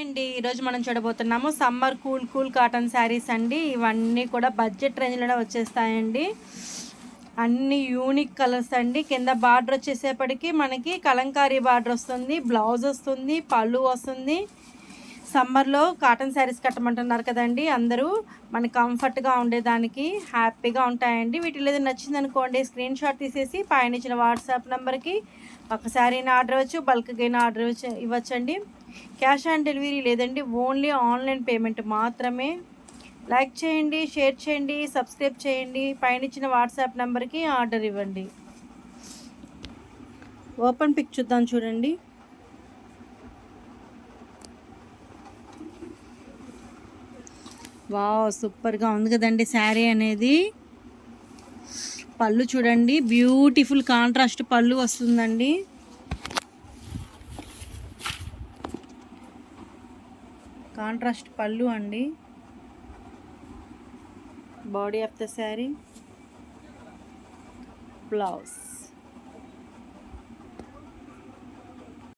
అండి. ఈరోజు మనం చూడబోతున్నాము సమ్మర్ కూల్ కాటన్ శారీస్ అండి. ఇవన్నీ కూడా బడ్జెట్ రేంజ్లోనే వచ్చేస్తాయండి. అన్ని యూనిక్ కలర్స్ అండి. కింద బార్డర్ వచ్చేసేపటికి మనకి కలంకారీ బార్డర్ వస్తుంది, బ్లౌజ్ వస్తుంది, పళ్ళు వస్తుంది. సమ్మర్లో కాటన్ శారీస్ కట్టమంటున్నారు కదండి అందరూ. మనకి కంఫర్ట్గా ఉండేదానికి హ్యాపీగా ఉంటాయండి. వీటిలో ఏదైనా నచ్చిందనుకోండి స్క్రీన్ షాట్ తీసేసి పైన ఇచ్చిన వాట్సాప్ నెంబర్కి ఒక శారీని ఆర్డర్ ఇవ్వచ్చు, బల్క్గా ఆర్డర్ ఇవ్వచ్చండి. క్యాష్ ఆన్ డెలివరీ లేదండి, ఓన్లీ ఆన్లైన్ పేమెంట్ మాత్రమే. లైక్ చేయండి, షేర్ చేయండి, సబ్స్క్రైబ్ చేయండి, పైన ఇచ్చిన వాట్సాప్ నెంబర్కి ఆర్డర్ ఇవ్వండి. ఓపెన్ పిక్ చూద్దాం చూడండి. వావ్, సూపర్గా ఉంది కదండి శారీ అనేది. పళ్ళు చూడండి, బ్యూటిఫుల్ కాంట్రాస్ట్ పళ్ళు వస్తుందండి. కాంట్రాస్ట్ పళ్ళు అండి. Body of the sari, blouse.